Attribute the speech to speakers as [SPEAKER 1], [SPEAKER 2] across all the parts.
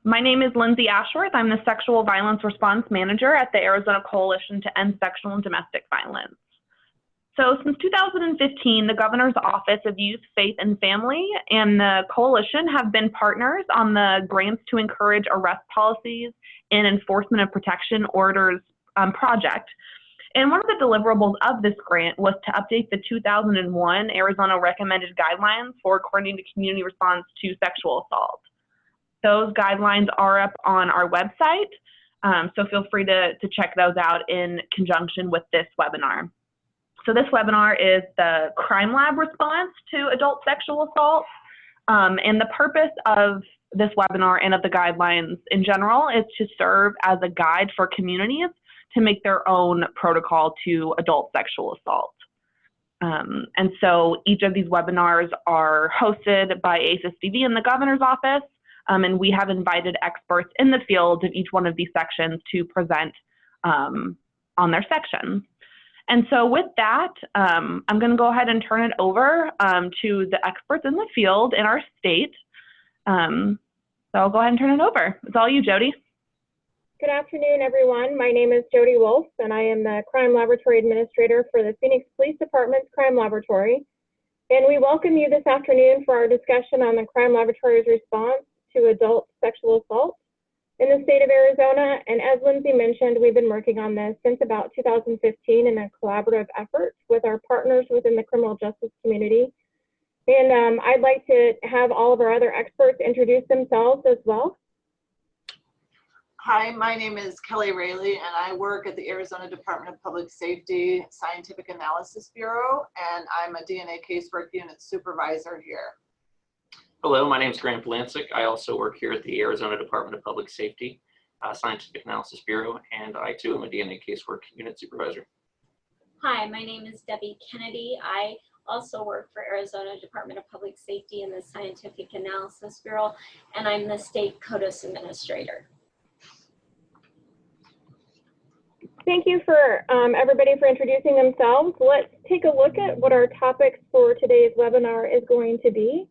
[SPEAKER 1] My name is Lindsay Ashworth. I'm the Sexual Violence Response Manager at the Arizona Coalition to End Sexual and Domestic Violence. So since 2015, the Governor's Office of Youth, Faith, and Family and the Coalition have been partners on the Grants to Encourage Arrest Policies and Enforcement of Protection Orders project. And one of the deliverables of this grant was to update the 2001 Arizona Recommended Guidelines for Coordinated Community Response to Sexual Assault. Those guidelines are up on our website, so feel free to check those out in conjunction with this webinar. So this webinar is the Crime Lab response to adult sexual assault, and the purpose of this webinar and of the guidelines in general is to serve as a guide for communities to make their own protocol to adult sexual assault. And so each of these webinars are hosted by ACES-DV in the Governor's Office, and we have invited experts in the field of each one of these sections to present on their sections. And so with that, I'm going to go ahead and turn it over to the experts in the field in our state. So I'll go ahead and turn it over. It's all you, Jody.
[SPEAKER 2] Good afternoon, everyone. My name is Jody Wolf, and I am the Crime Laboratory Administrator for the Phoenix Police Department's Crime Laboratory. And we welcome you this afternoon for our discussion on the Crime Laboratory's response to adult sexual assault in the state of Arizona. And as Lindsay mentioned, we've been working on this since about 2015 in a collaborative effort with our partners within the criminal justice community. And I'd like to have all of our other experts introduce themselves as well.
[SPEAKER 3] Hi, my name is Kelly Raley, and I work at the Arizona Department of Public Safety Scientific Analysis Bureau, and I'm a DNA casework unit supervisor here.
[SPEAKER 4] Hello, my name is Grant Blancic. I also work here at the Arizona Department of Public Safety Scientific Analysis Bureau, and I too am a DNA casework unit supervisor.
[SPEAKER 5] Hi, my name is Debbie Kennedy. I also work for Arizona Department of Public Safety in the Scientific Analysis Bureau, and I'm the state CODIS administrator.
[SPEAKER 2] Thank you for everybody for introducing themselves. Let's take a look at what our topics for today's webinar is going to be.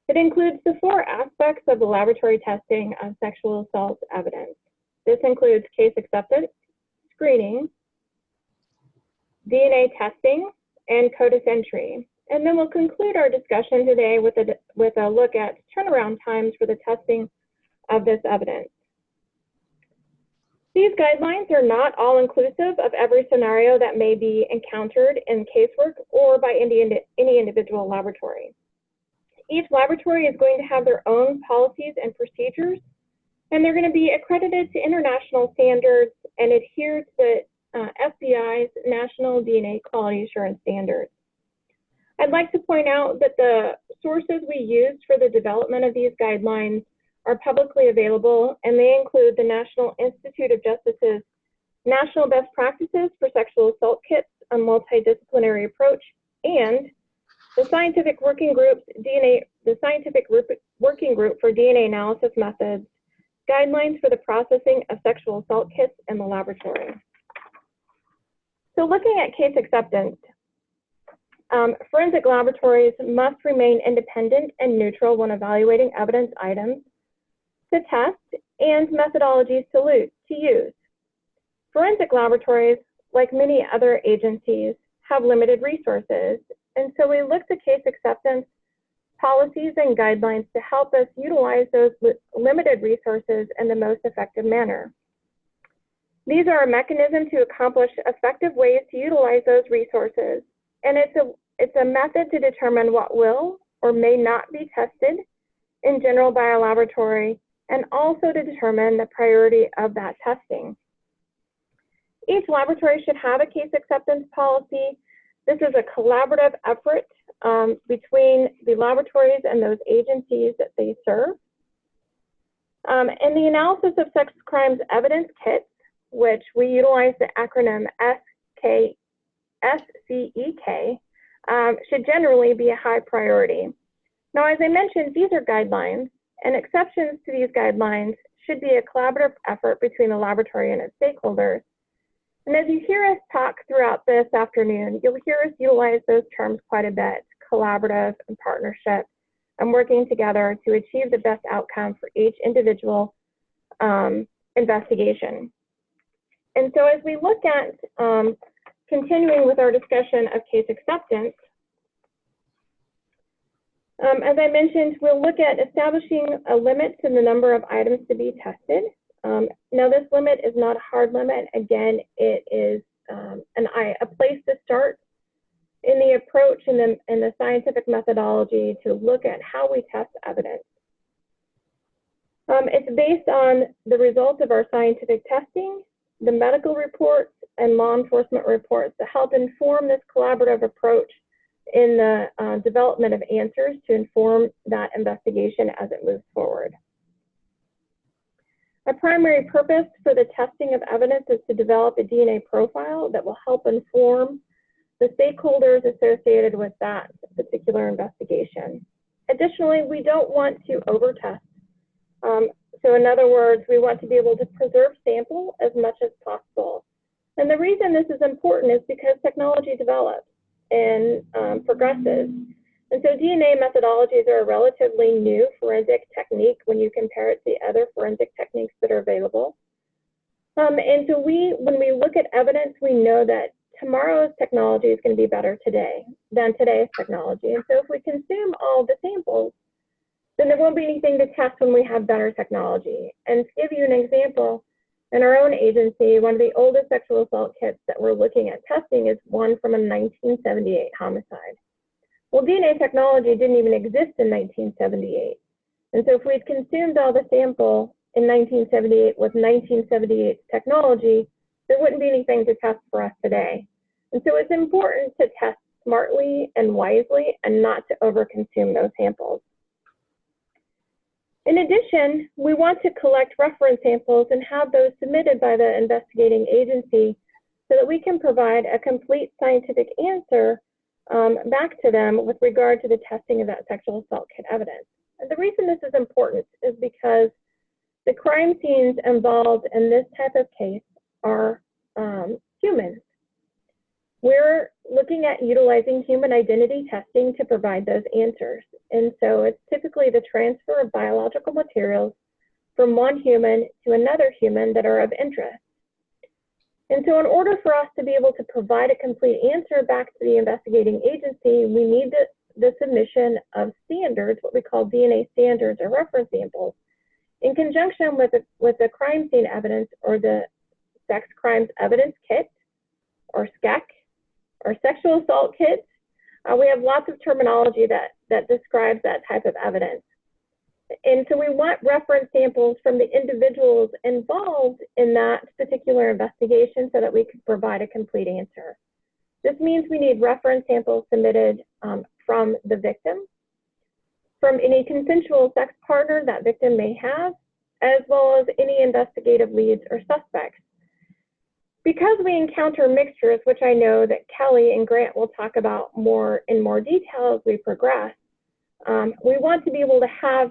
[SPEAKER 2] It includes the 4 aspects of the laboratory testing of sexual assault evidence. This includes case acceptance, screening, DNA testing, and CODIS entry. And then we'll conclude our discussion today with a look at turnaround times for the testing of this evidence. These guidelines are not all inclusive of every scenario that may be encountered in casework or by any individual laboratory. Each laboratory is going to have their own policies and procedures, and they're going to be accredited to international standards and adhere to the FBI's National DNA Quality Assurance Standards. I'd like to point out that the sources we used for the development of these guidelines are publicly available, and they include the National Institute of Justice's National Best Practices for Sexual Assault Kits, a Multidisciplinary Approach, and the Scientific Working Group for DNA Analysis Methods, Guidelines for the Processing of Sexual Assault Kits in the Laboratory. So looking at case acceptance, forensic laboratories must remain independent and neutral when evaluating evidence items to test and methodologies to use. Forensic laboratories, like many other agencies, have limited resources, and so we look to case acceptance policies and guidelines to help us utilize those limited resources in the most effective manner. These are a mechanism to accomplish effective ways to utilize those resources, and it's a method to determine what will or may not be tested in general by a laboratory, and also to determine the priority of that testing. Each laboratory should have a case acceptance policy. This is a collaborative effort between the laboratories and those agencies that they serve. In the analysis of sex crimes evidence kits, which we utilize the acronym SCEK, should generally be a high priority. Now, as I mentioned, these are guidelines, and exceptions to these guidelines should be a collaborative effort between the laboratory and its stakeholders. And as you hear us talk throughout this afternoon, you'll hear us utilize those terms quite a bit: collaborative and partnership, and working together to achieve the best outcome for each individual investigation. And so as we look at continuing with our discussion of case acceptance, as I mentioned, we'll look at establishing a limit to the number of items to be tested. Now, this limit is not a hard limit. Again, it is a place to start in the approach and the scientific methodology to look at how we test evidence. It's based on the results of our scientific testing, the medical reports, and law enforcement reports to help inform this collaborative approach in the development of answers to inform that investigation as it moves forward. Our primary purpose for the testing of evidence is to develop a DNA profile that will help inform the stakeholders associated with that particular investigation. Additionally, we don't want to overtest. So in other words, we want to be able to preserve sample as much as possible. And the reason this is important is because technology develops and progresses. And so DNA methodologies are a relatively new forensic technique when you compare it to other forensic techniques that are available. And so when we look at evidence, we know that tomorrow's technology is going to be better today than today's technology. And so if we consume all the samples, then there won't be anything to test when we have better technology. And to give you an example, in our own agency, one of the oldest sexual assault kits that we're looking at testing is one from a 1978 homicide. Well, DNA technology didn't even exist in 1978. And so if we'd consumed all the sample in 1978 with 1978 technology, there wouldn't be anything to test for us today. And so it's important to test smartly and wisely and not to overconsume those samples. In addition, we want to collect reference samples and have those submitted by the investigating agency so that we can provide a complete scientific answer back to them with regard to the testing of that sexual assault kit evidence. And the reason this is important is because the crime scenes involved in this type of case are humans. We're looking at utilizing human identity testing to provide those answers. And so it's typically the transfer of biological materials from one human to another human that are of interest. And so in order for us to be able to provide a complete answer back to the investigating agency, we need the submission of standards, what we call DNA standards or reference samples, in conjunction with the crime scene evidence or the sex crimes evidence kit or SCEK or sexual assault kit. We have lots of terminology that describes that type of evidence. And so we want reference samples from the individuals involved in that particular investigation so that we can provide a complete answer. This means we need reference samples submitted from the victim, from any consensual sex partner that victim may have, as well as any investigative leads or suspects. Because we encounter mixtures, which I know that Kelly and Grant will talk about in more detail as we progress, we want to be able to have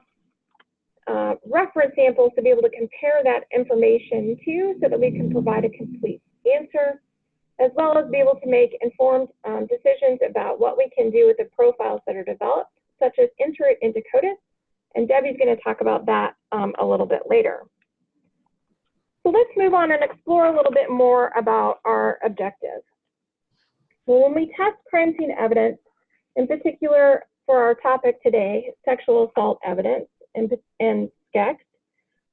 [SPEAKER 2] reference samples to be able to compare that information to so that we can provide a complete answer, as well as be able to make informed decisions about what we can do with the profiles that are developed, such as enter it into CODIS, and Debbie's going to talk about that a little bit later. So let's move on and explore a little bit more about our objectives. Well, when we test crime scene evidence, in particular for our topic today, sexual assault evidence and SCEK,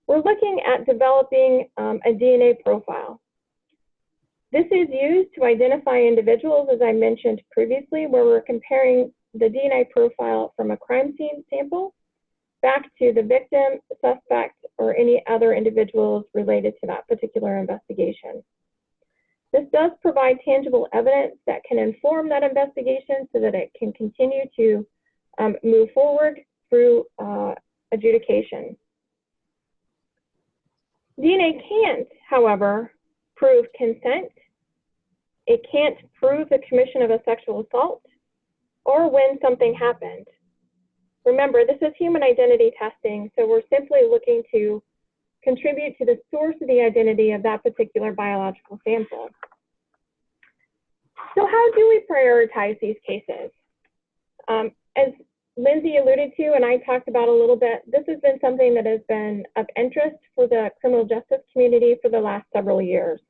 [SPEAKER 2] we're looking at developing a DNA profile. This is used to identify individuals, as I mentioned previously, where we're comparing the DNA profile from a crime scene sample back to the victim, suspect, or any other individuals related to that particular investigation. This does provide tangible evidence that can inform that investigation so that it can continue to move forward through adjudication. DNA can't, however, prove consent. It can't prove the commission of a sexual assault or when something happened. Remember, this is human identity testing, so we're simply looking to contribute to the source of the identity of that particular biological sample. So how do we prioritize these cases? As Lindsay alluded to and I talked about a little bit, this has been something that has been of interest for the criminal justice community for the last several years.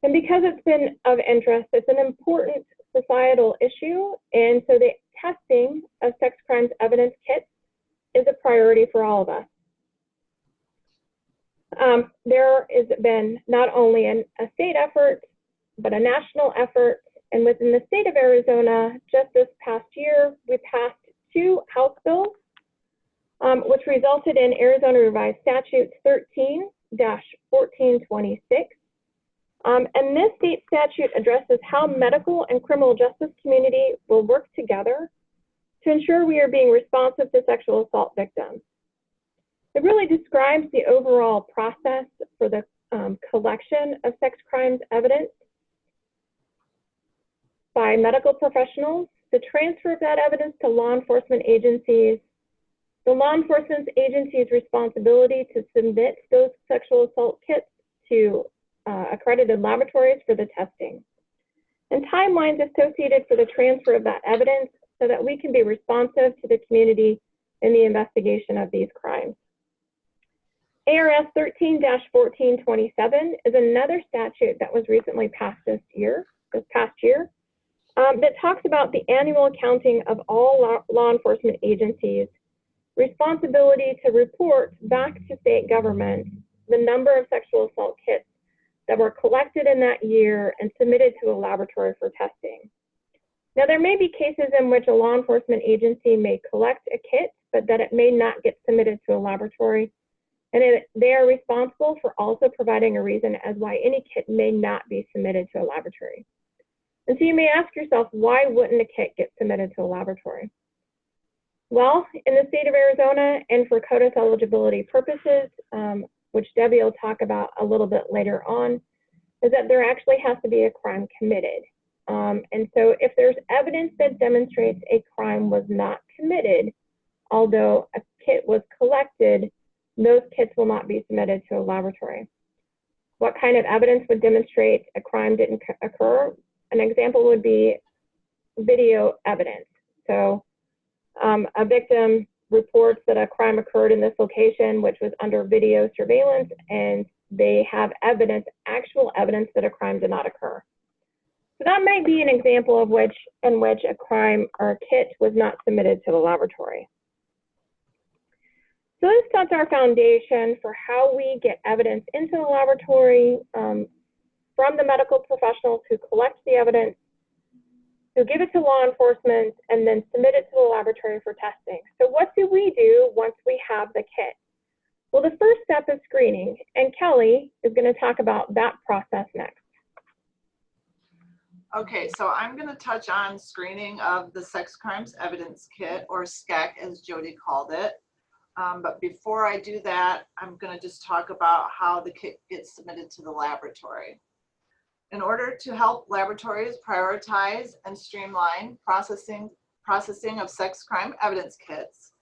[SPEAKER 2] And because it's been of interest, it's an important societal issue, and so the testing of sex crimes evidence kits is a priority for all of us. There has been not only a state effort, but a national effort, and within the state of Arizona, just this past year, we passed 2 House bills, which resulted in Arizona Revised Statute 13-1426. And this state statute addresses how medical and criminal justice community will work together to ensure we are being responsive to sexual assault victims. It really describes the overall process for the collection of sex crimes evidence by medical professionals, the transfer of that evidence to law enforcement agencies, the law enforcement agency's responsibility to submit those sexual assault kits to accredited laboratories for the testing, and timelines associated for the transfer of that evidence so that we can be responsive to the community in the investigation of these crimes. ARS 13-1427 is another statute that was recently passed this past year, that talks about the annual accounting of all law enforcement agencies' responsibility to report back to state government the number of sexual assault kits that were collected in that year and submitted to a laboratory for testing. Now, there may be cases in which a law enforcement agency may collect a kit, but that it may not get submitted to a laboratory, and they are responsible for also providing a reason as why any kit may not be submitted to a laboratory. And so you may ask yourself, why wouldn't a kit get submitted to a laboratory? Well, in the state of Arizona, and for CODIS eligibility purposes, which Debbie will talk about a little bit later on, is that there actually has to be a crime committed. And so if there's evidence that demonstrates a crime was not committed, although a kit was collected, those kits will not be submitted to a laboratory. What kind of evidence would demonstrate a crime didn't occur? An example would be video evidence. So a victim reports that a crime occurred in this location, which was under video surveillance, and they have evidence, actual evidence that a crime did not occur. So that might be an example of in which a crime or a kit was not submitted to the laboratory. So this sets our foundation for how we get evidence into the laboratory from the medical professionals who collect the evidence, who give it to law enforcement, and then submit it to the laboratory for testing. So what do we do once we have the kit? Well, the first step is screening, and Kelly is going to talk about that process next.
[SPEAKER 3] Okay, so I'm going to touch on screening of the sex crimes evidence kit, or SCEK as Jody called it. But before I do that, I'm going to just talk about how the kit gets submitted to the laboratory. In order to help laboratories prioritize and streamline processing of sex crime evidence kits,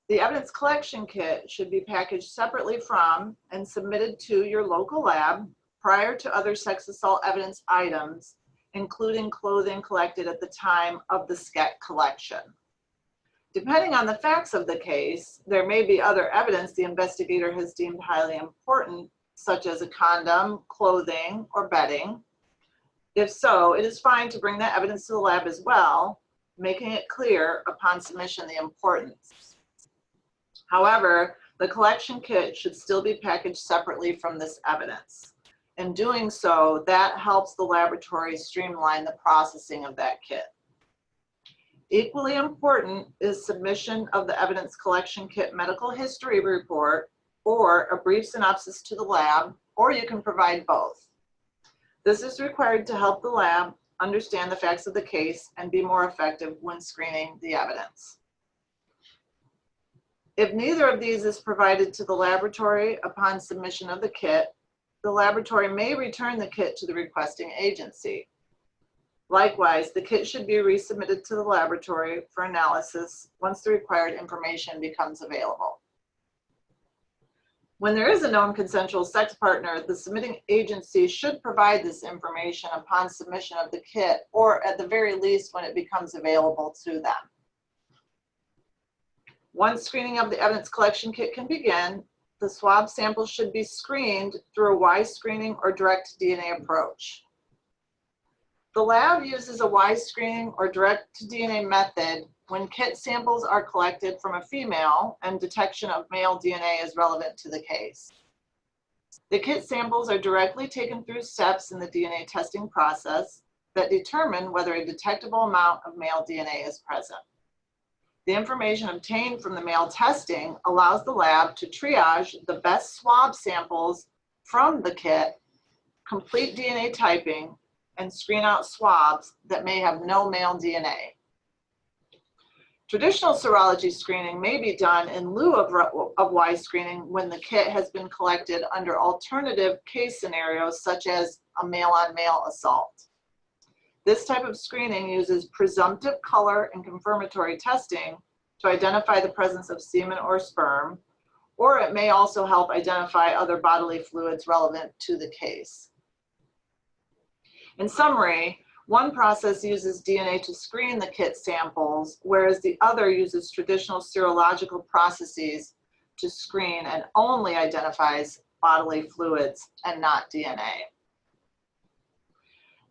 [SPEAKER 3] the evidence collection kit should be packaged separately from and submitted to your local lab prior to other sex assault evidence items, including clothing collected at the time of the SCEK collection. Depending on the facts of the case, there may be other evidence the investigator has deemed highly important, such as a condom, clothing, or bedding. If so, it is fine to bring that evidence to the lab as well, making it clear upon submission the importance. However, the collection kit should still be packaged separately from this evidence. In doing so, that helps the laboratory streamline the processing of that kit. Equally important is submission of the evidence collection kit medical history report or a brief synopsis to the lab, or you can provide both. This is required to help the lab understand the facts of the case and be more effective when screening the evidence. If neither of these is provided to the laboratory upon submission of the kit, the laboratory may return the kit to the requesting agency. Likewise, the kit should be resubmitted to the laboratory for analysis once the required information becomes available. When there is a known consensual sex partner, the submitting agency should provide this information upon submission of the kit, or at the very least when it becomes available to them. Once screening of the evidence collection kit can begin, the swab samples should be screened through a Y screening or direct DNA approach. The lab uses a Y screening or direct DNA method when kit samples are collected from a female and detection of male DNA is relevant to the case. The kit samples are directly taken through steps in the DNA testing process that determine whether a detectable amount of male DNA is present. The information obtained from the male testing allows the lab to triage the best swab samples from the kit, complete DNA typing, and screen out swabs that may have no male DNA. Traditional serology screening may be done in lieu of Y screening when the kit has been collected under alternative case scenarios such as a male-on-male assault. This type of screening uses presumptive color and confirmatory testing to identify the presence of semen or sperm, or it may also help identify other bodily fluids relevant to the case. In summary, one process uses DNA to screen the kit samples, whereas the other uses traditional serological processes to screen and only identifies bodily fluids and not DNA.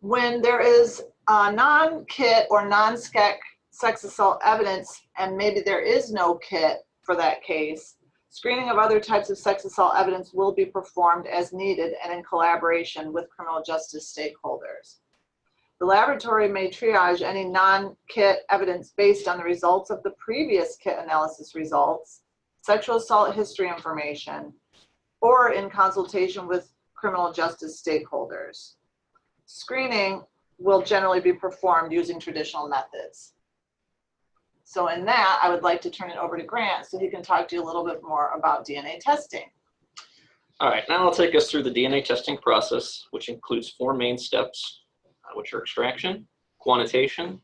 [SPEAKER 3] When there is non-kit or non-SCEK sex assault evidence, and maybe there is no kit for that case, screening of other types of sex assault evidence will be performed as needed and in collaboration with criminal justice stakeholders. The laboratory may triage any non-kit evidence based on the results of the previous kit analysis results, sexual assault history information, or in consultation with criminal justice stakeholders. Screening will generally be performed using traditional methods. So in that, I would like to turn it over to Grant so he can talk to you a little bit more about DNA testing.
[SPEAKER 4] All right, now I'll take us through the DNA testing process, which includes 4 main steps, which are extraction, quantitation,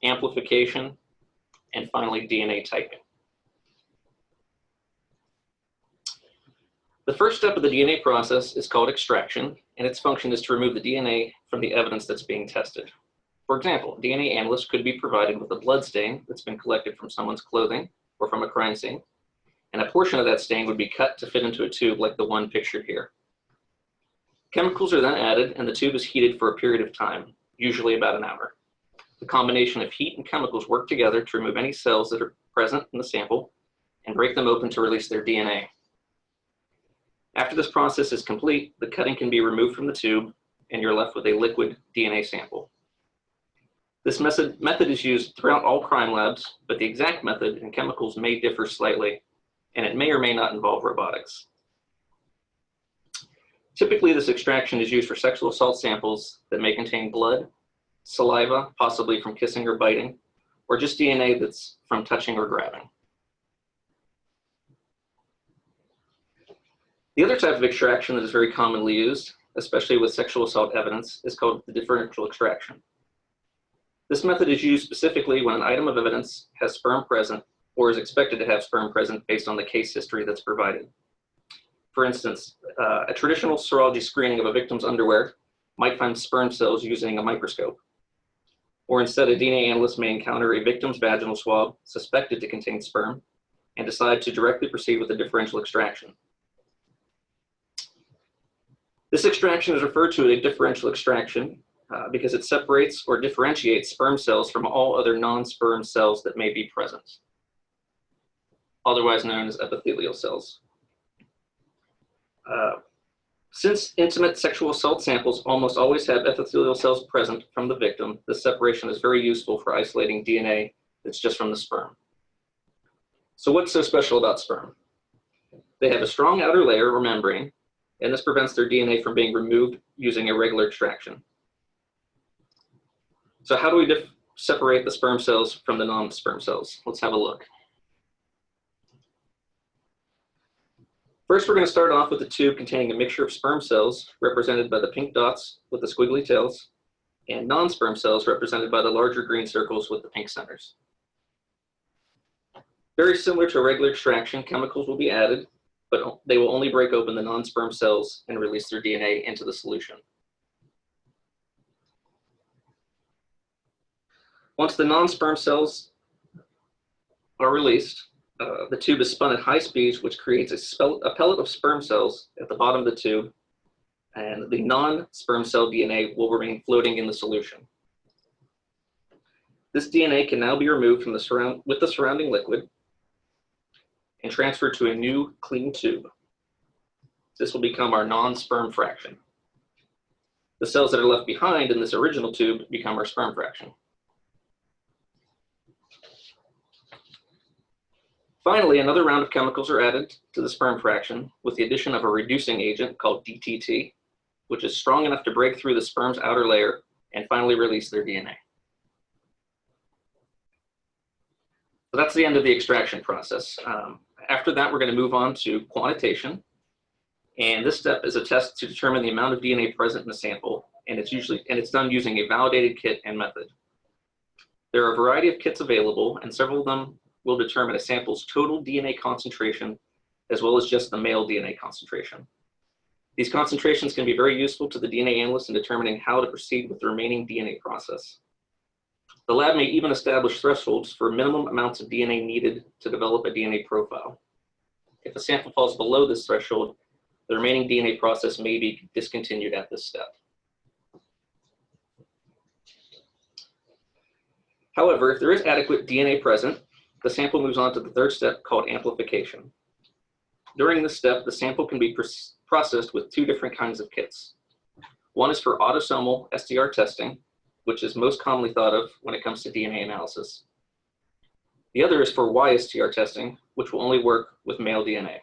[SPEAKER 4] amplification, and finally DNA typing. The first step of the DNA process is called extraction, and its function is to remove the DNA from the evidence that's being tested. For example, DNA analysts could be provided with a blood stain that's been collected from someone's clothing or from a crime scene, and a portion of that stain would be cut to fit into a tube like the one pictured here. Chemicals are then added, and the tube is heated for a period of time, usually about an hour. The combination of heat and chemicals work together to remove any cells that are present in the sample and break them open to release their DNA. After this process is complete, the cutting can be removed from the tube, and you're left with a liquid DNA sample. This method is used throughout all crime labs, but the exact method and chemicals may differ slightly, and it may or may not involve robotics. Typically, this extraction is used for sexual assault samples that may contain blood, saliva, possibly from kissing or biting, or just DNA that's from touching or grabbing. The other type of extraction that is very commonly used, especially with sexual assault evidence, is called the differential extraction. This method is used specifically when an item of evidence has sperm present or is expected to have sperm present based on the case history that's provided. For instance, a traditional serology screening of a victim's underwear might find sperm cells using a microscope. Or instead, a DNA analyst may encounter a victim's vaginal swab suspected to contain sperm and decide to directly proceed with a differential extraction. This extraction is referred to as a differential extraction because it separates or differentiates sperm cells from all other non-sperm cells that may be present, otherwise known as epithelial cells. Since intimate sexual assault samples almost always have epithelial cells present from the victim, this separation is very useful for isolating DNA that's just from the sperm. So what's so special about sperm? They have a strong outer layer or membrane, and this prevents their DNA from being removed using a regular extraction. So how do we separate the sperm cells from the non-sperm cells? Let's have a look. First, we're going to start off with a tube containing a mixture of sperm cells, represented by the pink dots with the squiggly tails, and non-sperm cells, represented by the larger green circles with the pink centers. Very similar to a regular extraction, chemicals will be added, but they will only break open the non-sperm cells and release their DNA into the solution. Once the non-sperm cells are released, The tube is spun at high speeds, which creates a pellet of sperm cells at the bottom of the tube, and the non-sperm cell DNA will remain floating in the solution. This DNA can now be removed from with the surrounding liquid and transferred to a new clean tube. This will become our non-sperm fraction. The cells that are left behind in this original tube become our sperm fraction. Finally, another round of chemicals are added to the sperm fraction with the addition of a reducing agent called DTT, which is strong enough to break through the sperm's outer layer and finally release their DNA. So that's the end of the extraction process. After that, we're going to move on to quantitation. And this step is a test to determine the amount of DNA present in the sample, and it's done using a validated kit and method. There are a variety of kits available, and several of them will determine a sample's total DNA concentration, as well as just the male DNA concentration. These concentrations can be very useful to the DNA analyst in determining how to proceed with the remaining DNA process. The lab may even establish thresholds for minimum amounts of DNA needed to develop a DNA profile. If a sample falls below this threshold, the remaining DNA process may be discontinued at this step. However, if there is adequate DNA present, the sample moves on to the third step called amplification. During this step, the sample can be processed with two different kinds of kits. One is for autosomal STR testing, which is most commonly thought of when it comes to DNA analysis. The other is for YSTR testing, which will only work with male DNA.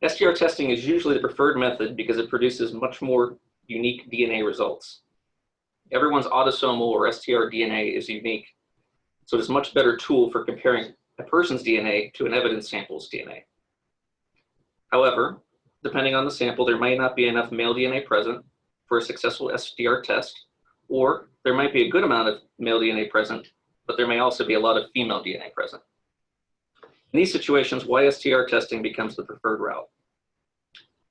[SPEAKER 4] STR testing is usually the preferred method because it produces much more unique DNA results. Everyone's autosomal or STR DNA is unique, so it's a much better tool for comparing a person's DNA to an evidence sample's DNA. However, depending on the sample, there might not be enough male DNA present for a successful STR test, or there might be a good amount of male DNA present, but there may also be a lot of female DNA present. In these situations, YSTR testing becomes the preferred route.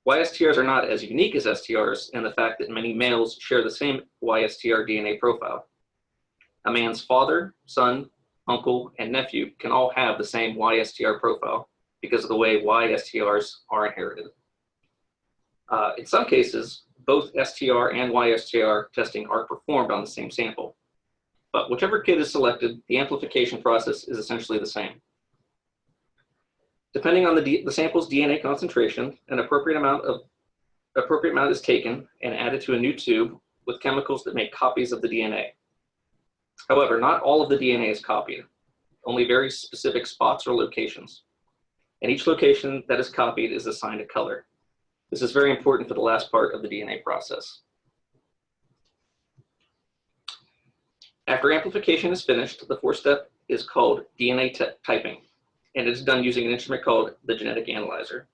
[SPEAKER 4] YSTRs are not as unique as STRs in the fact that many males share the same YSTR DNA profile. A man's father, son, uncle, and nephew can all have the same YSTR profile because of the way YSTRs are inherited. In some cases, both STR and YSTR testing are performed on the same sample. But whichever kit is selected, the amplification process is essentially the same. Depending on the sample's DNA concentration, an appropriate amount is taken and added to a new tube with chemicals that make copies of the DNA. However, not all of the DNA is copied, only very specific spots or locations. And each location that is copied is assigned a color. This is very important for the last part of the DNA process. After amplification is finished, the fourth step is called DNA typing, and it is done using an instrument called the genetic analyzer.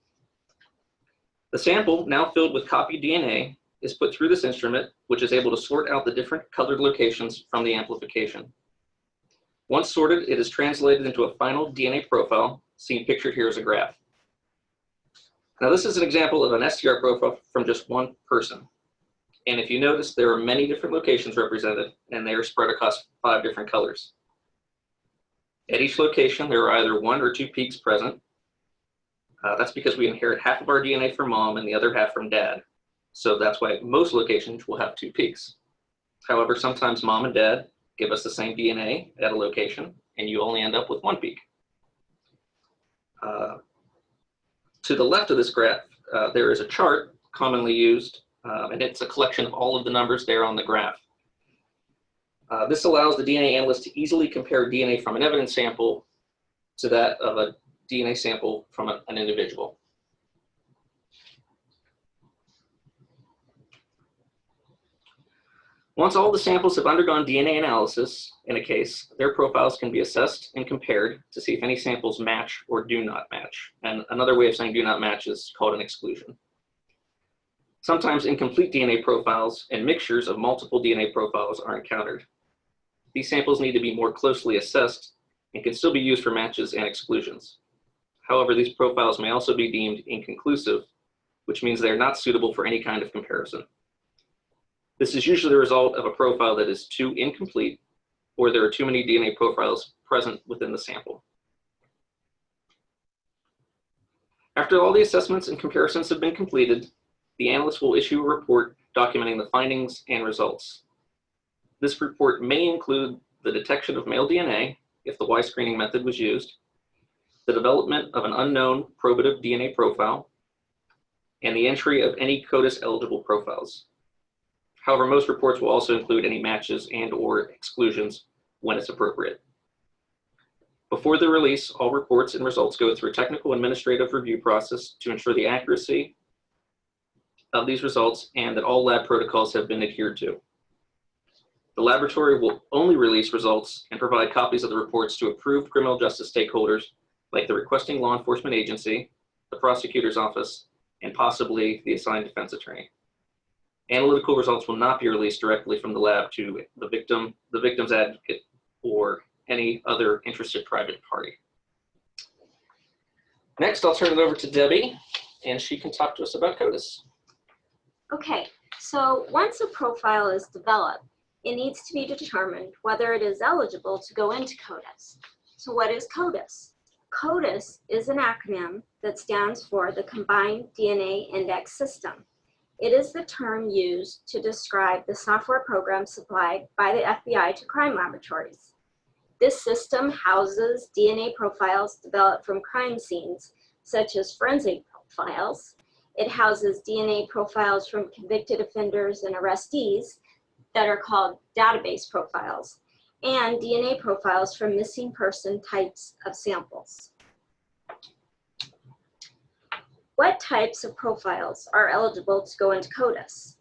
[SPEAKER 4] The sample, now filled with copied DNA, is put through this instrument, which is able to sort out the different colored locations from the amplification. Once sorted, it is translated into a final DNA profile, seen pictured here as a graph. Now, this is an example of an STR profile from just one person. And if you notice, there are many different locations represented, and they are spread across 5 different colors. At each location, there are either 1 or 2 peaks present. That's because we inherit half of our DNA from mom and the other half from dad. So that's why most locations will have 2 peaks. However, sometimes mom and dad give us the same DNA at a location, and you only end up with 1 peak. To the left of this graph, there is a chart commonly used, and it's a collection of all of the numbers there on the graph. This allows the DNA analyst to easily compare DNA from an evidence sample to that of a DNA sample from an individual. Once all the samples have undergone DNA analysis in a case, their profiles can be assessed and compared to see if any samples match or do not match. And another way of saying do not match is called an exclusion. Sometimes incomplete DNA profiles and mixtures of multiple DNA profiles are encountered. These samples need to be more closely assessed and can still be used for matches and exclusions. However, these profiles may also be deemed inconclusive, which means they are not suitable for any kind of comparison. This is usually the result of a profile that is too incomplete, or there are too many DNA profiles present within the sample. After all the assessments and comparisons have been completed, the analyst will issue a report documenting the findings and results. This report may include the detection of male DNA, if the Y screening method was used, the development of an unknown probative DNA profile, and the entry of any CODIS eligible profiles. However, most reports will also include any matches and/or exclusions when it's appropriate. Before the release, all reports and results go through a technical administrative review process to ensure the accuracy of these results and that all lab protocols have been adhered to. The laboratory will only release results and provide copies of the reports to approved criminal justice stakeholders like the requesting law enforcement agency, the prosecutor's office, and possibly the assigned defense attorney. Analytical results will not be released directly from the lab to the victim's advocate, or any other interested private party. Next, I'll turn it over to Debbie, and she can talk to us about CODIS.
[SPEAKER 5] Okay, so once a profile is developed, it needs to be determined whether it is eligible to go into CODIS. So what is CODIS? CODIS is an acronym that stands for the Combined DNA Index System. It is the term used to describe the software program supplied by the FBI to crime laboratories. This system houses DNA profiles developed from crime scenes, such as forensic profiles. It houses DNA profiles from convicted offenders and arrestees that are called database profiles, and DNA profiles from missing person types of samples. What types of profiles are eligible to go into CODIS?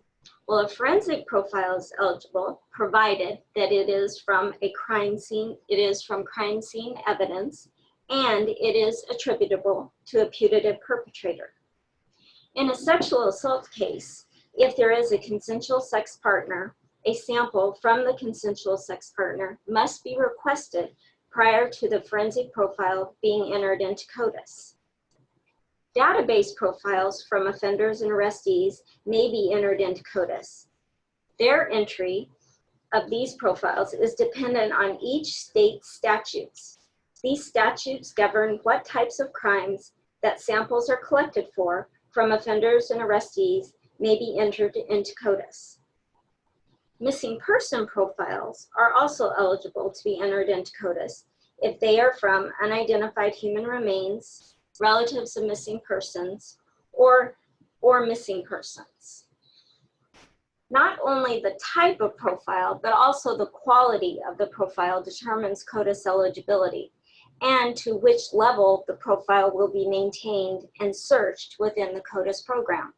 [SPEAKER 5] Well, a forensic profile is eligible, provided that it is from a crime scene, crime scene evidence, and it is attributable to a putative perpetrator. In a sexual assault case, if there is a consensual sex partner, a sample from the consensual sex partner must be requested prior to the forensic profile being entered into CODIS. Database profiles from offenders and arrestees may be entered into CODIS. Their entry of these profiles is dependent on each state's statutes. These statutes govern what types of crimes that samples are collected for from offenders and arrestees may be entered into CODIS. Missing person profiles are also eligible to be entered into CODIS if they are from unidentified human remains, relatives of missing persons, or missing persons. Not only the type of profile, but also the quality of the profile determines CODIS eligibility and to which level the profile will be maintained and searched within the CODIS program.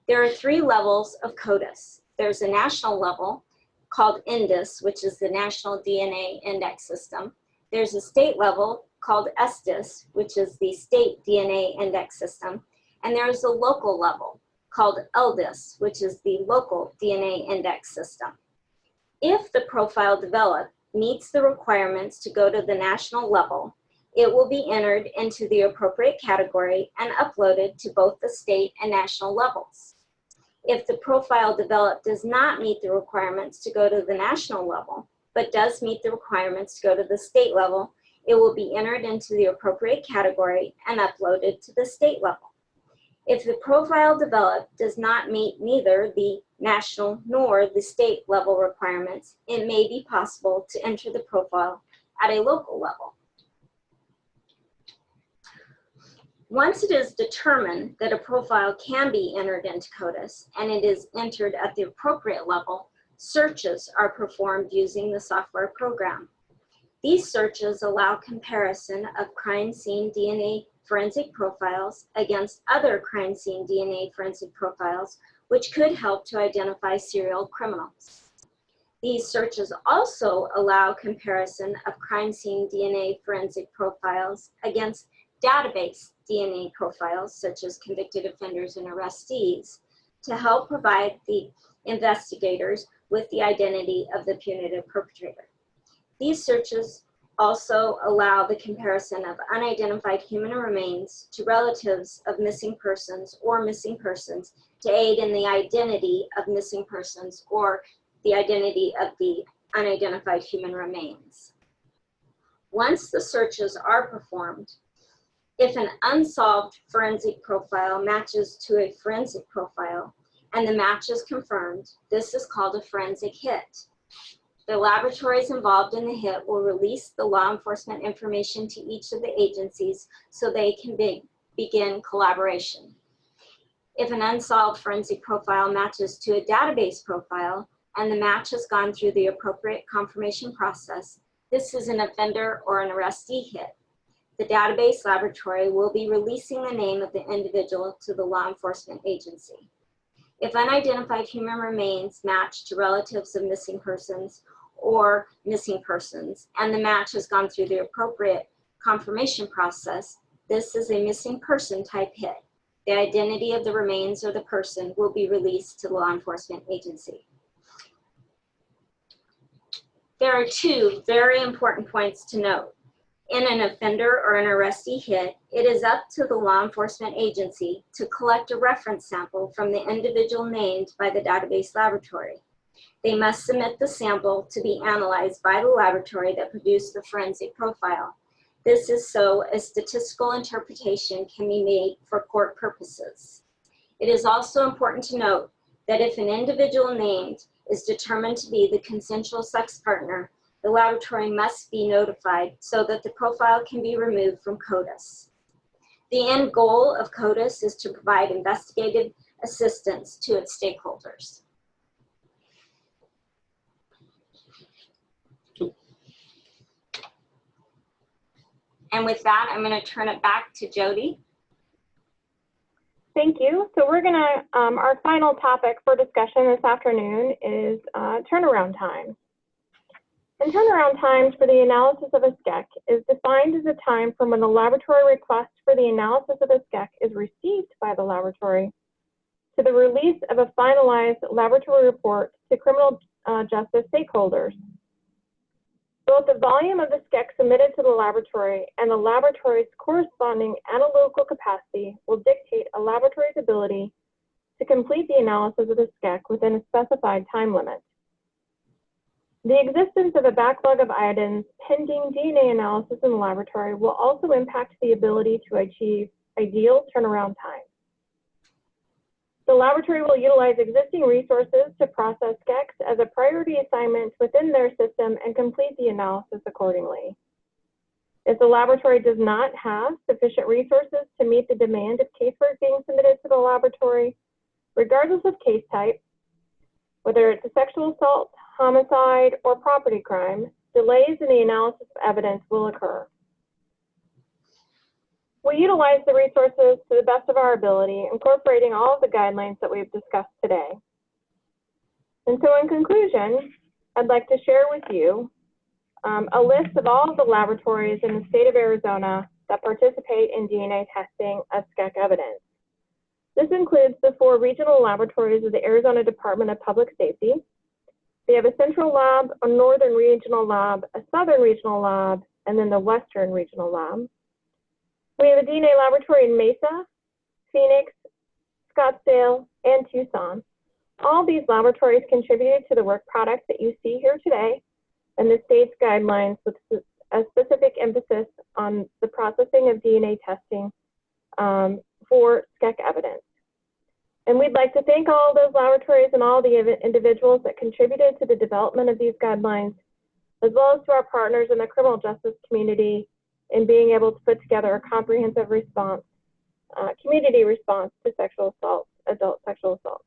[SPEAKER 5] There are 3 levels of CODIS. There's a national level called INDIS, which is the National DNA Index System. There's a state level called SDIS, which is the State DNA Index System. And there's a local level called LDIS, which is the Local DNA Index System. If the profile developed meets the requirements to go to the national level, it will be entered into the appropriate category and uploaded to both the state and national levels. If the profile developed does not meet the requirements to go to the national level, but does meet the requirements to go to the state level, it will be entered into the appropriate category and uploaded to the state level. If the profile developed does not meet neither the national nor the state level requirements, it may be possible to enter the profile at a local level. Once it is determined that a profile can be entered into CODIS and it is entered at the appropriate level, searches are performed using the software program. These searches allow comparison of crime scene DNA forensic profiles against other crime scene DNA forensic profiles, which could help to identify serial criminals. These searches also allow comparison of crime scene DNA forensic profiles against database DNA profiles, such as convicted offenders and arrestees, to help provide the investigators with the identity of the punitive perpetrator. These searches also allow the comparison of unidentified human remains to relatives of missing persons or missing persons to aid in the identity of missing persons or the identity of the unidentified human remains. Once the searches are performed, If an unsolved forensic profile matches to a forensic profile and the match is confirmed, this is called a forensic hit. The laboratories involved in the hit will release the law enforcement information to each of the agencies so they can begin collaboration. If an unsolved forensic profile matches to a database profile and the match has gone through the appropriate confirmation process, this is an offender or an arrestee hit. The database laboratory will be releasing the name of the individual to the law enforcement agency. If unidentified human remains match to relatives of missing persons or missing persons, and the match has gone through the appropriate confirmation process, this is a missing person type hit. The identity of the remains or the person will be released to the law enforcement agency. There are two very important points to note. In an offender or an arrestee hit, it is up to the law enforcement agency to collect a reference sample from the individual named by the database laboratory. They must submit the sample to be analyzed by the laboratory that produced the forensic profile. This is so a statistical interpretation can be made for court purposes. It is also important to note that if an individual named is determined to be the consensual sex partner, the laboratory must be notified so that the profile can be removed from CODIS. The end goal of CODIS is to provide investigative assistance to its stakeholders. And with that, I'm going to turn it back to Jody.
[SPEAKER 2] Thank you. So we're going to, our final topic for discussion this afternoon is turnaround time. And turnaround times for the analysis of a SCEK is defined as a time from when the laboratory request for the analysis of a SCEK is received by the laboratory to the release of a finalized laboratory report to criminal justice stakeholders. Both the volume of the SCEK submitted to the laboratory and the laboratory's corresponding analytical capacity will dictate a laboratory's ability to complete the analysis of the SCEK within a specified time limit. The existence of a backlog of items pending DNA analysis in the laboratory will also impact the ability to achieve ideal turnaround time. The laboratory will utilize existing resources to process SCEKs as a priority assignment within their system and complete the analysis accordingly. If the laboratory does not have sufficient resources to meet the demand of casework being submitted to the laboratory, regardless of case type, whether it's a sexual assault, homicide, or property crime, delays in the analysis of evidence will occur. We utilize the resources to the best of our ability, incorporating all of the guidelines that we've discussed today. And so in conclusion, I'd like to share with you a list of all of the laboratories in the state of Arizona that participate in DNA testing of SCEK evidence. This includes the 4 regional laboratories of the Arizona Department of Public Safety. They have a central lab, a northern regional lab, a southern regional lab, and then the western regional lab. We have a DNA laboratory in Mesa, Phoenix, Scottsdale, and Tucson. All these laboratories contributed to the work product that you see here today and the state's guidelines with a specific emphasis on the processing of DNA testing for SCEK evidence. And we'd like to thank all of those laboratories and all the individuals that contributed to the development of these guidelines, as well as to our partners in the criminal justice community in being able to put together a comprehensive response, community response to sexual assault, adult sexual assault.